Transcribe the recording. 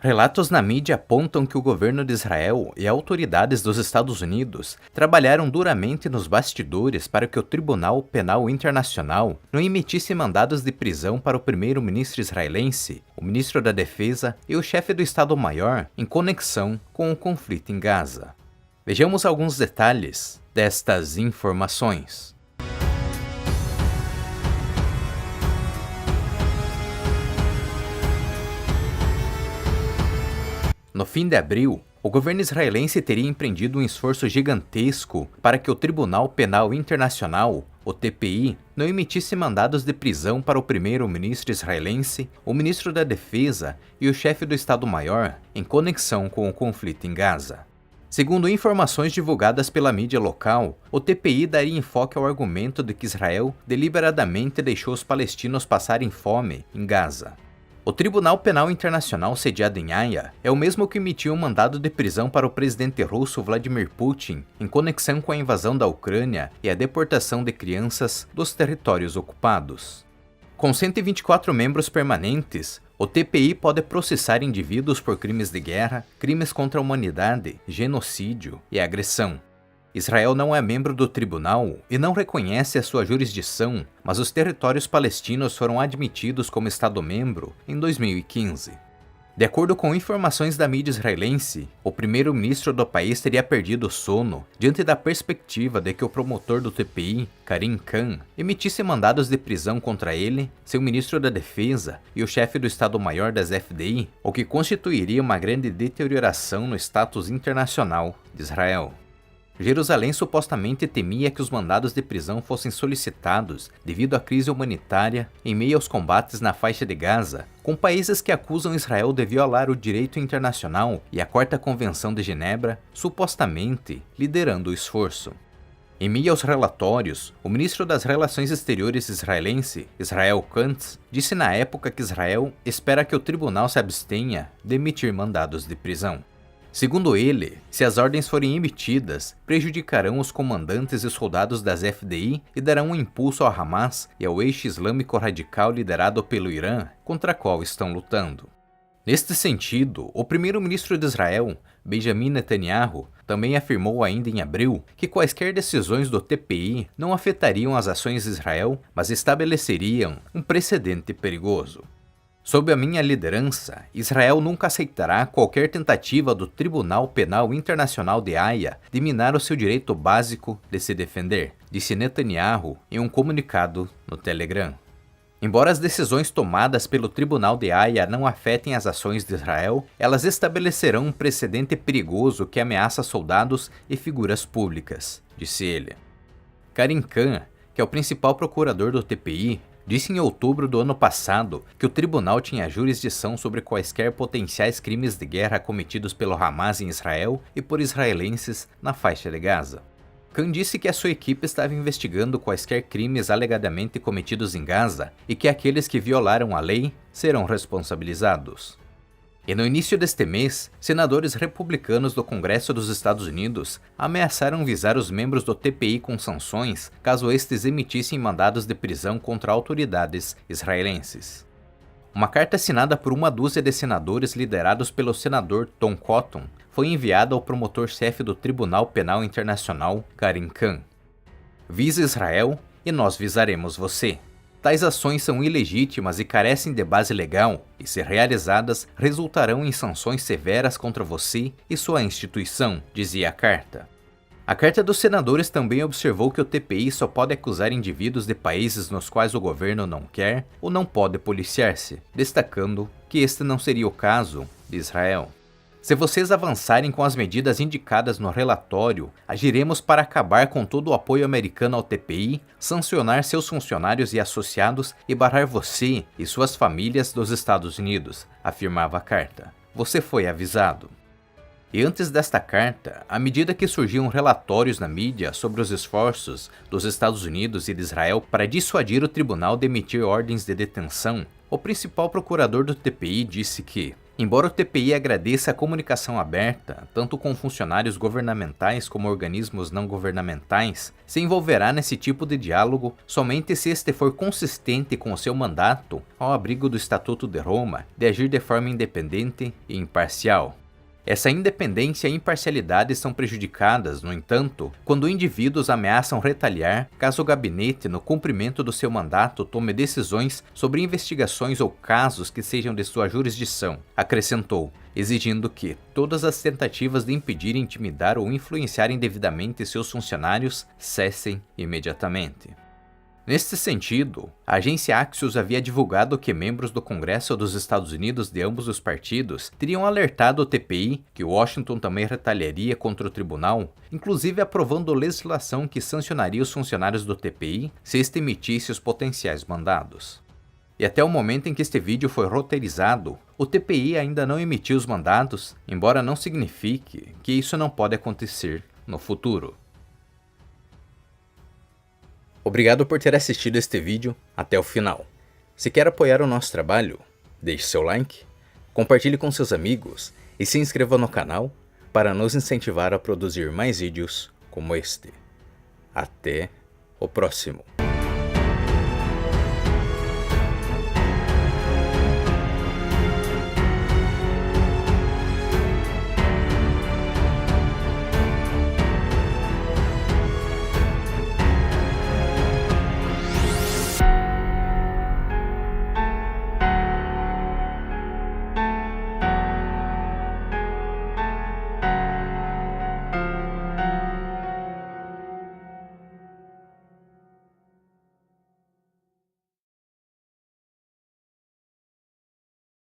Relatos na mídia apontam que o governo de Israel e autoridades dos Estados Unidos trabalharam duramente nos bastidores para que o Tribunal Penal Internacional não emitisse mandados de prisão para o primeiro-ministro israelense, o ministro da Defesa e o chefe do Estado-Maior em conexão com o conflito em Gaza. Vejamos alguns detalhes destas informações. No fim de abril, o governo israelense teria empreendido um esforço gigantesco para que o Tribunal Penal Internacional, o TPI, não emitisse mandados de prisão para o primeiro-ministro israelense, o ministro da Defesa e o chefe do Estado-Maior em conexão com o conflito em Gaza. Segundo informações divulgadas pela mídia local, o TPI daria enfoque ao argumento de que Israel deliberadamente deixou os palestinos passarem fome em Gaza. O Tribunal Penal Internacional sediado em Haia é o mesmo que emitiu um mandado de prisão para o presidente russo Vladimir Putin em conexão com a invasão da Ucrânia e a deportação de crianças dos territórios ocupados. Com 124 membros permanentes, o TPI pode processar indivíduos por crimes de guerra, crimes contra a humanidade, genocídio e agressão. Israel não é membro do tribunal e não reconhece a sua jurisdição, mas os territórios palestinos foram admitidos como Estado-membro em 2015. De acordo com informações da mídia israelense, o primeiro-ministro do país teria perdido o sono diante da perspectiva de que o promotor do TPI, Karim Khan, emitisse mandados de prisão contra ele, seu ministro da Defesa e o chefe do Estado-Maior das FDI, o que constituiria uma grande deterioração no status internacional de Israel. Jerusalém supostamente temia que os mandados de prisão fossem solicitados devido à crise humanitária em meio aos combates na faixa de Gaza, com países que acusam Israel de violar o direito internacional e a Quarta Convenção de Genebra, supostamente liderando o esforço. Em meio aos relatórios, o ministro das Relações Exteriores israelense, Israel Katz, disse na época que Israel espera que o tribunal se abstenha de emitir mandados de prisão. Segundo ele, se as ordens forem emitidas, prejudicarão os comandantes e soldados das FDI e darão um impulso ao Hamas e ao eixo islâmico radical liderado pelo Irã, contra o qual estão lutando. Neste sentido, o primeiro-ministro de Israel, Benjamin Netanyahu, também afirmou ainda em abril que quaisquer decisões do TPI não afetariam as ações de Israel, mas estabeleceriam um precedente perigoso. Sob a minha liderança, Israel nunca aceitará qualquer tentativa do Tribunal Penal Internacional de Haia de minar o seu direito básico de se defender, disse Netanyahu em um comunicado no Telegram. Embora as decisões tomadas pelo Tribunal de Haia não afetem as ações de Israel, elas estabelecerão um precedente perigoso que ameaça soldados e figuras públicas, disse ele. Karim Khan, que é o principal procurador do TPI, disse em outubro do ano passado que o tribunal tinha jurisdição sobre quaisquer potenciais crimes de guerra cometidos pelo Hamas em Israel e por israelenses na faixa de Gaza. Khan disse que a sua equipe estava investigando quaisquer crimes alegadamente cometidos em Gaza e que aqueles que violaram a lei serão responsabilizados. E no início deste mês, senadores republicanos do Congresso dos Estados Unidos ameaçaram visar os membros do TPI com sanções caso estes emitissem mandados de prisão contra autoridades israelenses. Uma carta assinada por uma dúzia de senadores liderados pelo senador Tom Cotton foi enviada ao promotor-chefe do Tribunal Penal Internacional, Karim Khan. Visa Israel e nós visaremos você. Tais ações são ilegítimas e carecem de base legal, e se realizadas, resultarão em sanções severas contra você e sua instituição, dizia a carta. A carta dos senadores também observou que o TPI só pode acusar indivíduos de países nos quais o governo não quer ou não pode policiar-se, destacando que este não seria o caso de Israel. Se vocês avançarem com as medidas indicadas no relatório, agiremos para acabar com todo o apoio americano ao TPI, sancionar seus funcionários e associados e barrar você e suas famílias dos Estados Unidos, afirmava a carta. Você foi avisado. E antes desta carta, à medida que surgiam relatórios na mídia sobre os esforços dos Estados Unidos e de Israel para dissuadir o tribunal de emitir ordens de detenção, o principal procurador do TPI disse que Embora o TPI agradeça a comunicação aberta, tanto com funcionários governamentais como organismos não governamentais, se envolverá nesse tipo de diálogo somente se este for consistente com o seu mandato, ao abrigo do Estatuto de Roma, de agir de forma independente e imparcial. Essa independência e imparcialidade são prejudicadas, no entanto, quando indivíduos ameaçam retaliar caso o gabinete, no cumprimento do seu mandato, tome decisões sobre investigações ou casos que sejam de sua jurisdição, acrescentou, exigindo que todas as tentativas de impedir, intimidar ou influenciar indevidamente seus funcionários cessem imediatamente. Neste sentido, a agência Axios havia divulgado que membros do Congresso dos Estados Unidos de ambos os partidos teriam alertado o TPI que Washington também retaliaria contra o tribunal, inclusive aprovando legislação que sancionaria os funcionários do TPI se este emitisse os potenciais mandados. E até o momento em que este vídeo foi roteirizado, o TPI ainda não emitiu os mandados, embora não signifique que isso não pode acontecer no futuro. Obrigado por ter assistido este vídeo até o final. Se quer apoiar o nosso trabalho, deixe seu like, compartilhe com seus amigos e se inscreva no canal para nos incentivar a produzir mais vídeos como este. Até o próximo.